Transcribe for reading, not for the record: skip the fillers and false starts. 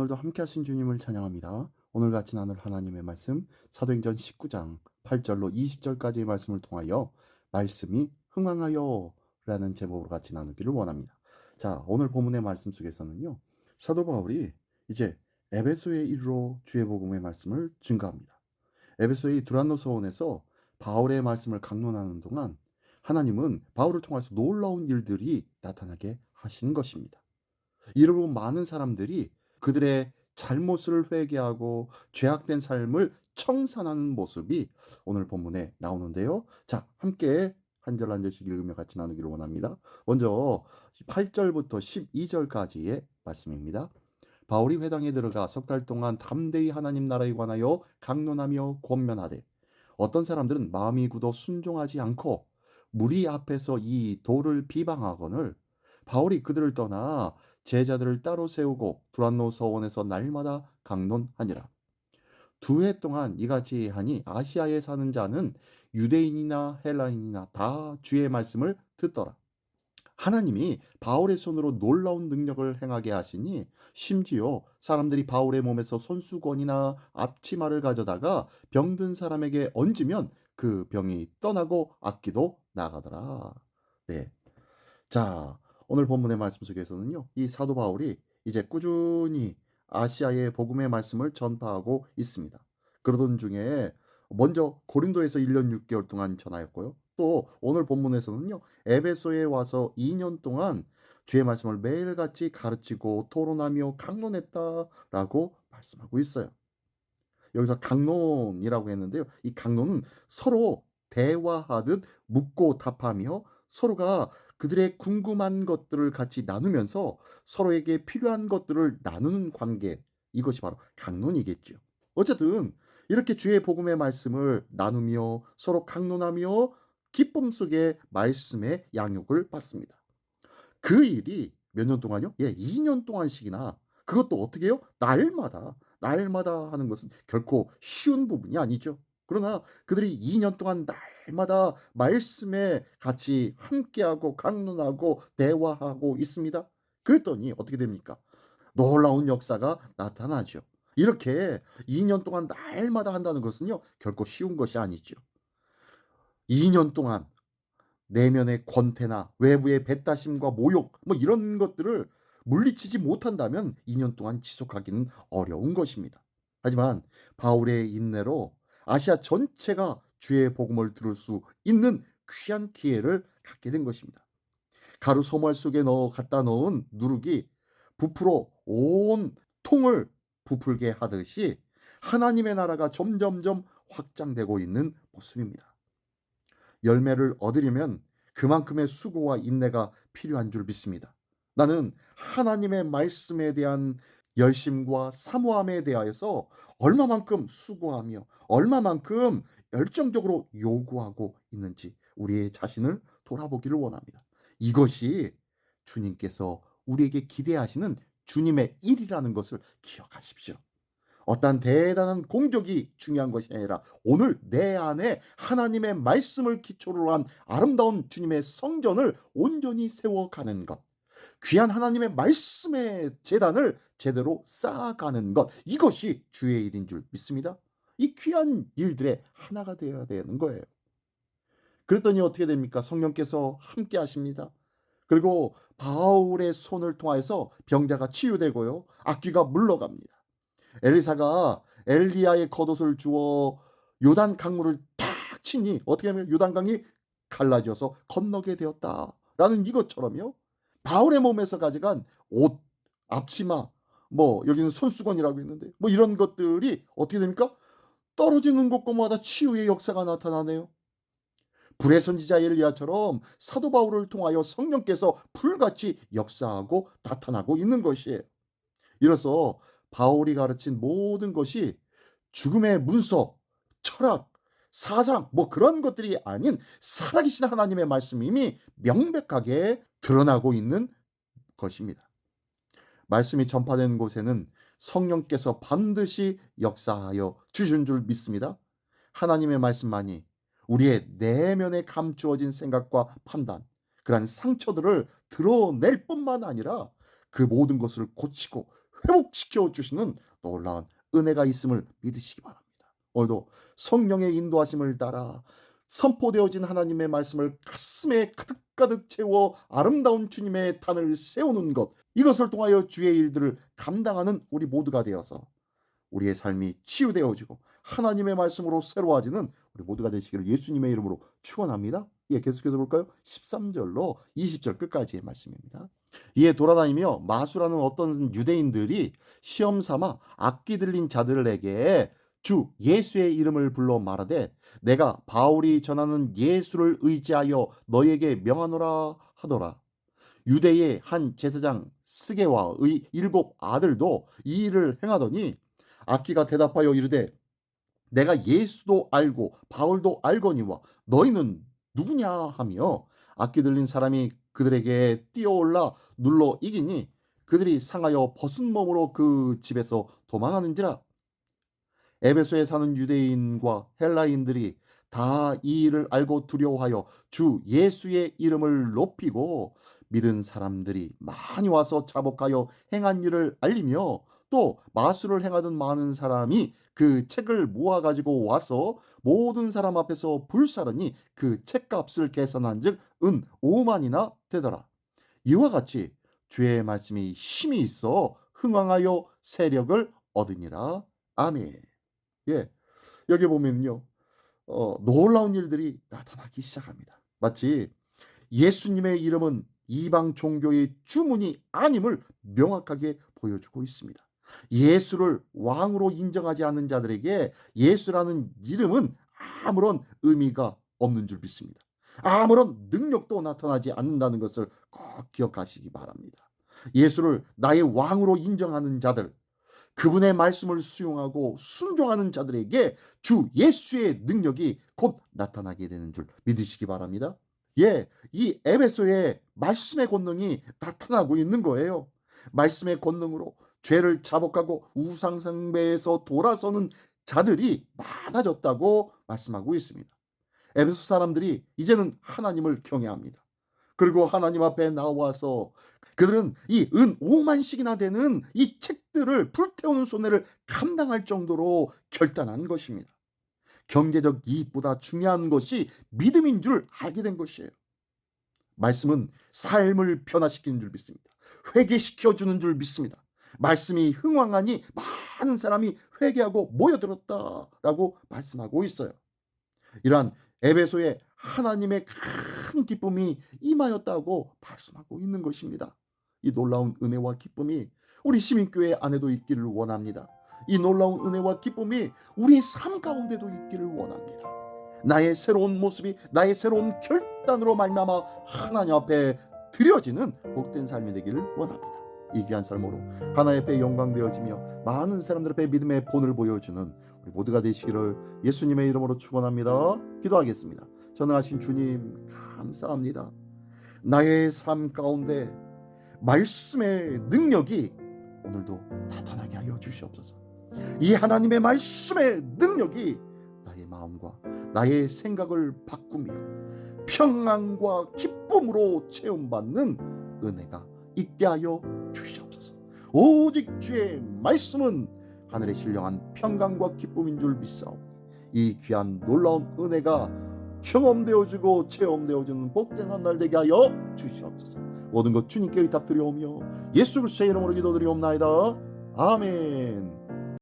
오늘도 함께 하신 주님을 찬양합니다. 오늘 같이 나눌 하나님의 말씀 사도행전 19장 8절로 20절까지의 말씀을 통하여 말씀이 흥황하여 라는 제목으로 같이 나누기를 원합니다. 자, 오늘 본문의 말씀 속에서는요. 사도 바울이 이제 에베소에 이르러 주의 복음의 말씀을 증거합니다. 에베소의 두란노 서원에서 바울의 말씀을 강론하는 동안 하나님은 바울을 통해서 놀라운 일들이 나타나게 하신 것입니다. 이를 본 많은 사람들이 그들의 잘못을 회개하고 죄악된 삶을 청산하는 모습이 오늘 본문에 나오는데요. 자, 함께 한 절 한 절씩 읽으며 같이 나누기를 원합니다. 먼저 8절부터 12절까지의 말씀입니다. 바울이 회당에 들어가 석 달 동안 담대히 하나님 나라에 관하여 강론하며 권면하되 어떤 사람들은 마음이 굳어 순종하지 않고 무리 앞에서 이 도를 비방하거늘 바울이 그들을 떠나 제자들을 따로 세우고 두란노 서원에서 날마다 강론하니라. 2해 동안 이같이 하니 아시아에 사는 자는 유대인이나 헬라인이나 다 주의 말씀을 듣더라. 하나님이 바울의 손으로 놀라운 능력을 행하게 하시니 심지어 사람들이 바울의 몸에서 손수건이나 앞치마를 가져다가 병든 사람에게 얹으면 그 병이 떠나고 악기도 나가더라. 네. 자, 오늘 본문의 말씀 속에서는요. 이 사도 바울이 이제 꾸준히 아시아의 복음의 말씀을 전파하고 있습니다. 그러던 중에 먼저 고린도에서 1년 6개월 동안 전하였고요. 또 오늘 본문에서는요. 에베소에 와서 2년 동안 주의 말씀을 매일같이 가르치고 토론하며 강론했다라고 말씀하고 있어요. 여기서 강론이라고 했는데요. 이 강론은 서로 대화하듯 묻고 답하며 서로가 그들의 궁금한 것들을 같이 나누면서 서로에게 필요한 것들을 나누는 관계, 이것이 바로 강론이겠죠. 어쨌든 이렇게 주의 복음의 말씀을 나누며 서로 강론하며 기쁨 속에 말씀의 양육을 받습니다. 그 일이 몇 년 동안요? 예, 2년 동안씩이나. 그것도 어떻게 해요? 날마다 하는 것은 결코 쉬운 부분이 아니죠. 그러나 그들이 2년 동안 날마다 말씀에 같이 함께하고 강론하고 대화하고 있습니다. 그랬더니 어떻게 됩니까? 놀라운 역사가 나타나죠. 이렇게 2년 동안 날마다 한다는 것은요, 결코 쉬운 것이 아니죠. 2년 동안 내면의 권태나 외부의 배타심과 모욕 뭐 이런 것들을 물리치지 못한다면 2년 동안 지속하기는 어려운 것입니다. 하지만 바울의 인내로 아시아 전체가 주의 복음을 들을 수 있는 귀한 기회를 갖게 된 것입니다. 가루 소말 속에 갖다 넣은 누룩이 부풀어 온 통을 부풀게 하듯이 하나님의 나라가 점점점 확장되고 있는 모습입니다. 열매를 얻으려면 그만큼의 수고와 인내가 필요한 줄 믿습니다. 나는 하나님의 말씀에 대한 열심과 사모함에 대하여서 얼마만큼 수고하며 얼마만큼 열정적으로 요구하고 있는지 우리의 자신을 돌아보기를 원합니다. 이것이 주님께서 우리에게 기대하시는 주님의 일이라는 것을 기억하십시오. 어떤 대단한 공적이 중요한 것이 아니라 오늘 내 안에 하나님의 말씀을 기초로 한 아름다운 주님의 성전을 온전히 세워가는 것, 귀한 하나님의 말씀의 재단을 제대로 쌓아가는 것, 이것이 주의 일인 줄 믿습니다. 이 귀한 일들의 하나가 되어야 되는 거예요. 그랬더니 어떻게 됩니까? 성령께서 함께 하십니다. 그리고 바울의 손을 통해서 병자가 치유되고요, 악귀가 물러갑니다. 엘리사가 엘리야의 겉옷을 주어 요단 강물을 탁 치니 어떻게 하면 요단강이 갈라져서 건너게 되었다라는 이것처럼요. 바울의 몸에서 가져간 옷, 앞치마, 뭐 여기는 손수건이라고 했는데 뭐 이런 것들이 어떻게 됩니까? 떨어지는 곳곳마다 치유의 역사가 나타나네요. 불의 선지자 엘리야처럼 사도 바울을 통하여 성령께서 불같이 역사하고 나타나고 있는 것이에요. 이로써 바울이 가르친 모든 것이 죽음의 문서, 철학, 사상 뭐 그런 것들이 아닌 살아계신 하나님의 말씀이 명백하게 드러나고 있는 것입니다. 말씀이 전파되는 곳에는 성령께서 반드시 역사하여 주신 줄 믿습니다. 하나님의 말씀만이 우리의 내면에 감추어진 생각과 판단, 그러한 상처들을 드러낼 뿐만 아니라 그 모든 것을 고치고 회복시켜 주시는 놀라운 은혜가 있음을 믿으시기 바랍니다. 오늘도 성령의 인도하심을 따라 선포되어진 하나님의 말씀을 가슴에 가득가득 채워 아름다운 주님의 단을 세우는 것, 이것을 통하여 주의 일들을 감당하는 우리 모두가 되어서 우리의 삶이 치유되어지고 하나님의 말씀으로 새로워지는 우리 모두가 되시기를 예수님의 이름으로 축원합니다. 예, 계속해서 볼까요? 13절로 20절 끝까지의 말씀입니다. 이에 돌아다니며 마수라는 어떤 유대인들이 시험 삼아 악기 들린 자들에게 주 예수의 이름을 불러 말하되 내가 바울이 전하는 예수를 의지하여 너에게 명하노라 하더라. 유대의 한 제사장 스게와의 7 아들도 이 일을 행하더니 악기가 대답하여 이르되 내가 예수도 알고 바울도 알거니와 너희는 누구냐 하며 악기 들린 사람이 그들에게 뛰어올라 눌러 이기니 그들이 상하여 벗은 몸으로 그 집에서 도망하는지라. 에베소에 사는 유대인과 헬라인들이 다 이 일을 알고 두려워하여 주 예수의 이름을 높이고 믿은 사람들이 많이 와서 자복하여 행한 일을 알리며 또 마술을 행하던 많은 사람이 그 책을 모아 가지고 와서 모든 사람 앞에서 불사르니 그 책값을 계산한즉 은 5만이나 되더라. 이와 같이 주의 말씀이 힘이 있어 흥왕하여 세력을 얻으니라. 아멘. 예, 여기 보면요, 놀라운 일들이 나타나기 시작합니다. 마치 예수님의 이름은 이방 종교의 주문이 아님을 명확하게 보여주고 있습니다. 예수를 왕으로 인정하지 않는 자들에게 예수라는 이름은 아무런 의미가 없는 줄 믿습니다. 아무런 능력도 나타나지 않는다는 것을 꼭 기억하시기 바랍니다. 예수를 나의 왕으로 인정하는 자들, 그분의 말씀을 수용하고 순종하는 자들에게 주 예수의 능력이 곧 나타나게 되는 줄 믿으시기 바랍니다. 예, 이 에베소의 말씀의 권능이 나타나고 있는 거예요. 말씀의 권능으로 죄를 자복하고 우상숭배에서 돌아서는 자들이 많아졌다고 말씀하고 있습니다. 에베소 사람들이 이제는 하나님을 경외합니다. 그리고 하나님 앞에 나와서 그들은 이 은 5만씩이나 되는 이 책들을 불태우는 손해를 감당할 정도로 결단한 것입니다. 경제적 이익보다 중요한 것이 믿음인 줄 알게 된 것이에요. 말씀은 삶을 변화시키는 줄 믿습니다. 회개시켜 주는 줄 믿습니다. 말씀이 흥왕하니 많은 사람이 회개하고 모여들었다라고 말씀하고 있어요. 이러한 에베소에 하나님의 큰 기쁨이 임하였다고 말씀하고 있는 것입니다. 이 놀라운 은혜와 기쁨이 우리 시민교회 안에도 있기를 원합니다. 이 놀라운 은혜와 기쁨이 우리의 삶 가운데도 있기를 원합니다. 나의 새로운 모습이 나의 새로운 결단으로 말미암아 하나님 앞에 드려지는 복된 삶이 되기를 원합니다. 이 귀한 삶으로 하나님 앞에 영광되어지며 많은 사람들 앞에 믿음의 본을 보여주는 우리 모두가 되시기를 예수님의 이름으로 축원합니다. 기도하겠습니다. 전능하신 주님 감사합니다. 나의 삶 가운데 말씀의 능력이 오늘도 나타나게 하여 주시옵소서. 이 하나님의 말씀의 능력이 나의 마음과 나의 생각을 바꾸며 평안과 기쁨으로 체험받는 은혜가 있게 하여 주시옵소서. 오직 주의 말씀은 하늘의 신령한 평강과 기쁨인 줄 믿사오니 이 귀한 놀라운 은혜가 경험되어지고 체험되어지는 복된 한 날 되게 하여 주시옵소서. 모든 것 주님께 의탁드리오며 예수 그리스도의 이름으로 기도드리옵나이다. 아멘.